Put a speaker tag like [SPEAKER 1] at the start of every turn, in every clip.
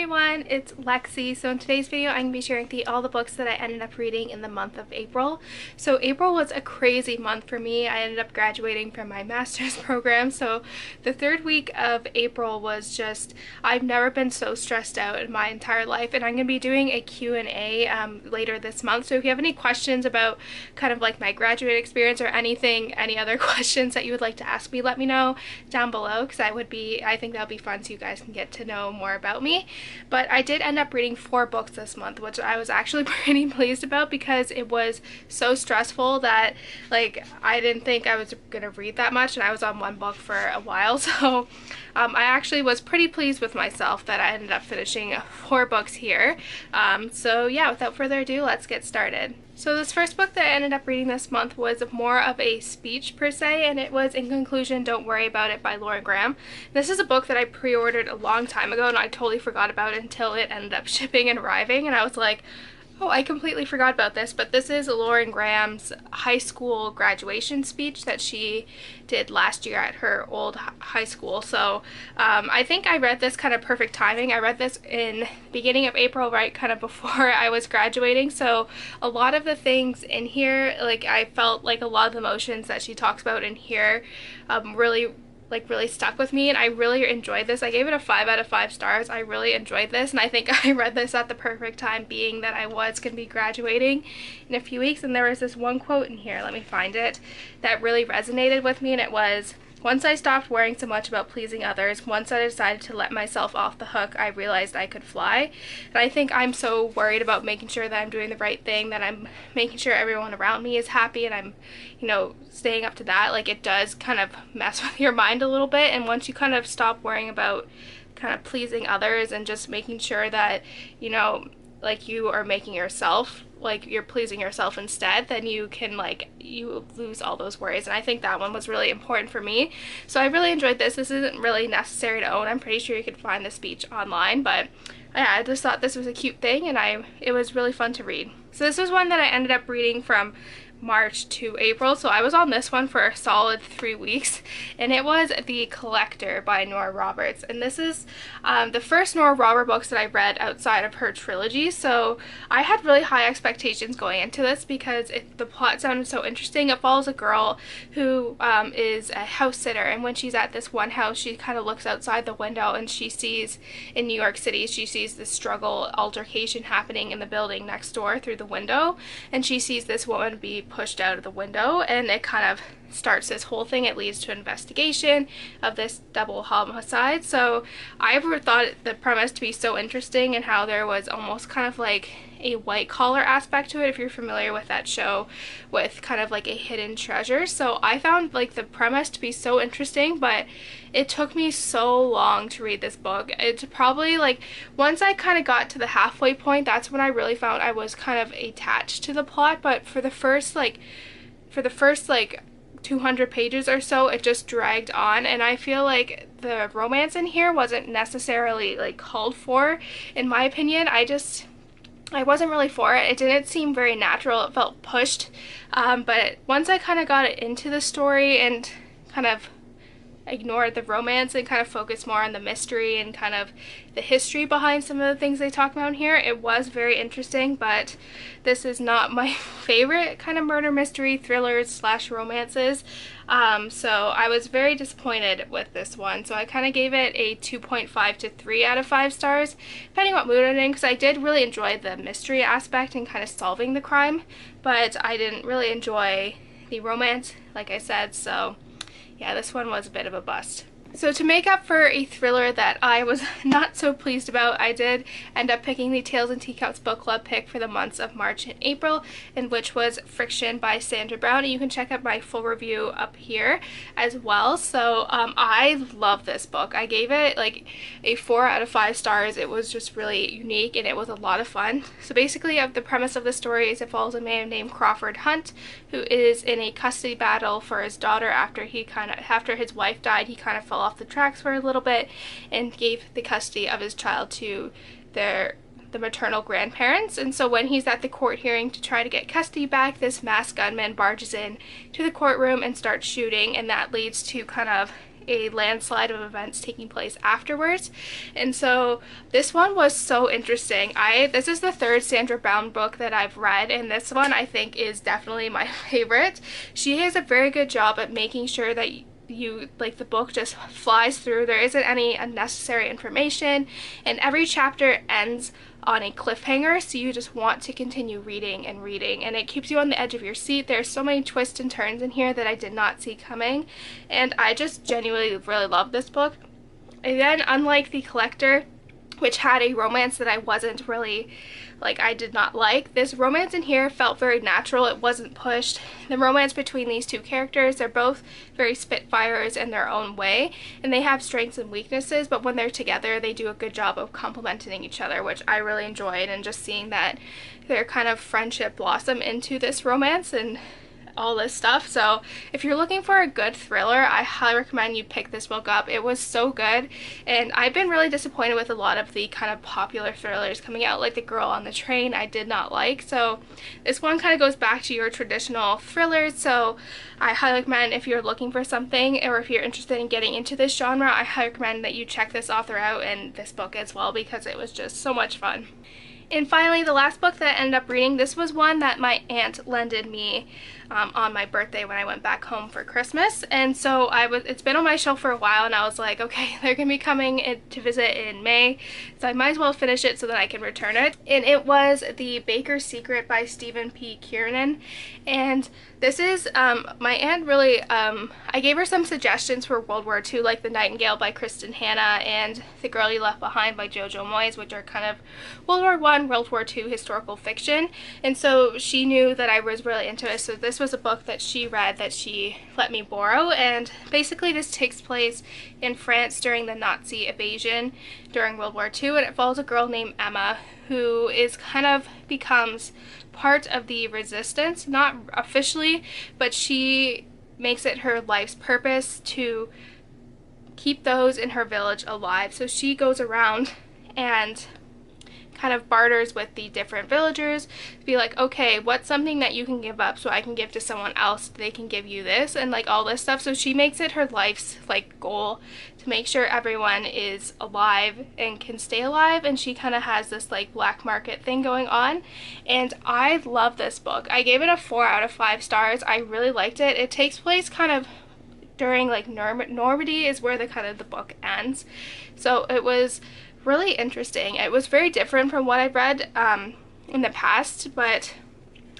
[SPEAKER 1] everyone, it's Lexi. So in today's video I'm going to be sharing all the books that I ended up reading in the month of April. So April was a crazy month for me. I ended up graduating from my master's program, so the third week of April was just, I've never been so stressed out in my entire life, and I'm going to be doing a Q&A later this month. So if you have any questions about kind of like my graduate experience or anything, any other questions that you would like to ask me, let me know down below, because I think that'll be fun so you guys can get to know more about me. But I did end up reading 4 books this month, which I was actually pretty pleased about because it was so stressful that like I didn't think I was gonna read that much, and I was on one book for a while. So I actually was pretty pleased with myself that I ended up finishing 4 books here. So yeah, without further ado, let's get started. So this first book that I ended up reading this month was more of a speech per se, and it was In Conclusion, Don't Worry About It by Lauren Graham. This is a book that I pre-ordered a long time ago and I totally forgot about it until it ended up shipping and arriving, and I was like, oh, I completely forgot about this. But this is Lauren Graham's high school graduation speech that she did last year at her old high school. So I think I read this kind of perfect timing. I read this in the beginning of April, right kind of before I was graduating. So a lot of the things in here, like I felt like a lot of the emotions that she talks about in here really stuck with me, and I really enjoyed this. I gave it a 5 out of 5 stars. I really enjoyed this, and I think I read this at the perfect time, being that I was going to be graduating in a few weeks. And there was this one quote in here, let me find it, that really resonated with me, and it was, "Once I stopped worrying so much about pleasing others, once I decided to let myself off the hook, I realized I could fly." And I think I'm so worried about making sure that I'm doing the right thing, that I'm making sure everyone around me is happy, and I'm, you know, staying up to that. Like, it does kind of mess with your mind a little bit, and once you kind of stop worrying about kind of pleasing others and just making sure that, you know, like you are making yourself, like you're pleasing yourself instead, then you can, like, you lose all those worries. And I think that one was really important for me. So I really enjoyed this. This isn't really necessary to own. I'm pretty sure you could find the speech online, but yeah, I just thought this was a cute thing, and it was really fun to read. So this was one that I ended up reading from March to April, so I was on this one for a solid 3 weeks, and it was The Collector by Nora Roberts. And this is the first Nora Roberts books that I read outside of her trilogy, so I had really high expectations going into this because the plot sounded so interesting. It follows a girl who is a house sitter, and when she's at this one house, she kind of looks outside the window and she sees, in New York City, she sees this struggle, altercation happening in the building next door through the window, and she sees this woman be pushed out of the window, and it kind of starts this whole thing. It leads to an investigation of this double homicide. So I thought the premise to be so interesting, and how there was almost kind of like a white collar aspect to it, if you're familiar with that show, with kind of like a hidden treasure. So I found like the premise to be so interesting, but it took me so long to read this book. It's probably like once I kind of got to the halfway point, that's when I really found I was kind of attached to the plot. But for the first 200 pages or so, it just dragged on, and I feel like the romance in here wasn't necessarily like called for, in my opinion. I wasn't really for it. It didn't seem very natural. It felt pushed. But once I kind of got into the story and kind of ignored the romance and kind of focused more on the mystery and kind of the history behind some of the things they talk about here, it was very interesting. But this is not my favorite kind of murder mystery thrillers slash romances. So I was very disappointed with this one. So I kind of gave it a 2.5 to 3 out of 5 stars, depending what mood I'm in, because I did really enjoy the mystery aspect and kind of solving the crime, but I didn't really enjoy the romance, like I said. So yeah, this one was a bit of a bust. So to make up for a thriller that I was not so pleased about, I did end up picking the Tales and Teacups book club pick for the months of March and April, in which was Friction by Sandra Brown, and you can check out my full review up here as well. So I love this book. I gave it like a 4 out of 5 stars. It was just really unique, and it was a lot of fun. So basically, the premise of the story is it follows a man named Crawford Hunt, who is in a custody battle for his daughter after his wife died. He kind of fell off the tracks for a little bit and gave the custody of his child to the maternal grandparents. And so when he's at the court hearing to try to get custody back, this masked gunman barges in to the courtroom and starts shooting, and that leads to kind of a landslide of events taking place afterwards. And so this one was so interesting. This is the third Sandra Brown book that I've read, and this one I think is definitely my favorite. She has a very good job at making sure that the book just flies through. There isn't any unnecessary information, and every chapter ends on a cliffhanger, so you just want to continue reading and reading, and it keeps you on the edge of your seat. There's so many twists and turns in here that I did not see coming, and I just genuinely really love this book. Again, unlike The Collector, which had a romance that I wasn't really, I did not like, this romance in here felt very natural. It wasn't pushed. The romance between these two characters, they're both very spitfires in their own way, and they have strengths and weaknesses, but when they're together, they do a good job of complementing each other, which I really enjoyed, and just seeing that their kind of friendship blossom into this romance and all this stuff. So if you're looking for a good thriller, I highly recommend you pick this book up. It was so good, and I've been really disappointed with a lot of the kind of popular thrillers coming out, like The Girl on the Train I did not like. So this one kind of goes back to your traditional thrillers, so I highly recommend, if you're looking for something or if you're interested in getting into this genre, I highly recommend that you check this author out and this book as well, because it was just so much fun. And finally, the last book that I ended up reading, this was one that my aunt lended me on my birthday when I went back home for Christmas. And so it's been on my shelf for a while, and I was like, okay, they're going to be coming to visit in May, so I might as well finish it so that I can return it. And it was The Baker's Secret by Stephen P. Kiernan. And this is, my aunt really, I gave her some suggestions for World War II, like The Nightingale by Kristen Hanna and The Girl You Left Behind by Jojo Moyes, which are kind of World War I, World War II historical fiction. And so she knew that I was really into it, so this was a book that she read that she let me borrow. And basically this takes place in France during the Nazi invasion during World War II, and it follows a girl named Emma who becomes part of the resistance, not officially, but she makes it her life's purpose to keep those in her village alive. So she goes around and kind of barters with the different villagers to be like, okay, what's something that you can give up so I can give to someone else, they can give you this, and all this stuff. So she makes it her life's goal to make sure everyone is alive and can stay alive, and she kind of has this black market thing going on. And I love this book. I gave it a 4 out of 5 stars. I really liked it. It takes place kind of during Normandy is where the book ends, so it was really interesting. It was very different from what I've read in the past, but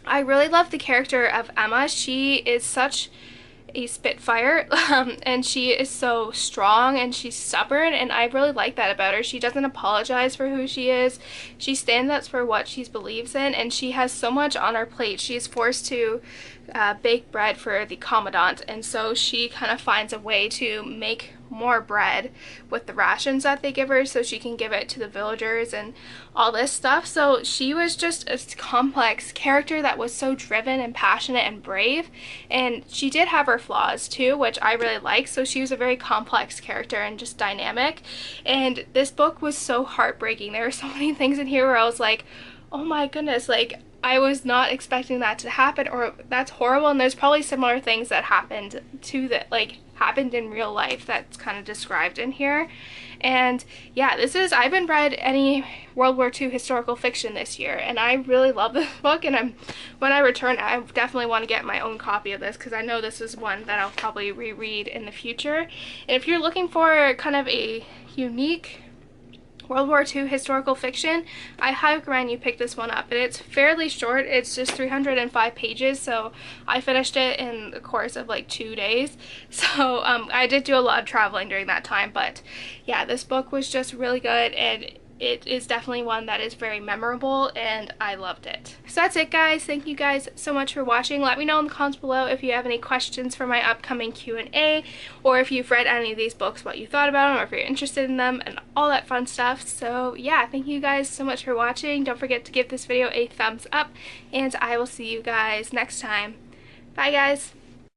[SPEAKER 1] I really love the character of Emma. She is such a spitfire, and she is so strong and she's stubborn, and I really like that about her. She doesn't apologize for who she is. She stands up for what she believes in, and she has so much on her plate. She's forced to bake bread for the commandant, and so she kind of finds a way to make more bread with the rations that they give her so she can give it to the villagers and all this stuff. So she was just a complex character that was so driven and passionate and brave, and she did have her flaws too, which I really like. So she was a very complex character and just dynamic, and this book was so heartbreaking. There were so many things in here where I was like, oh my goodness, I was not expecting that to happen, or that's horrible. And there's probably similar things that happened to that, happened in real life that's kind of described in here. And yeah, I haven't read any World War II historical fiction this year, and I really love this book, and when I return, I definitely want to get my own copy of this, because I know this is one that I'll probably reread in the future. And if you're looking for kind of a unique World War II historical fiction, I highly recommend you pick this one up. And it's fairly short. It's just 305 pages, so I finished it in the course of 2 days. So I did do a lot of traveling during that time, but yeah, this book was just really good, and it is definitely one that is very memorable, and I loved it. So that's it, guys. Thank you guys so much for watching. Let me know in the comments below if you have any questions for my upcoming Q&A, or if you've read any of these books, what you thought about them, or if you're interested in them, and all that fun stuff. So yeah, thank you guys so much for watching. Don't forget to give this video a thumbs up, and I will see you guys next time. Bye, guys.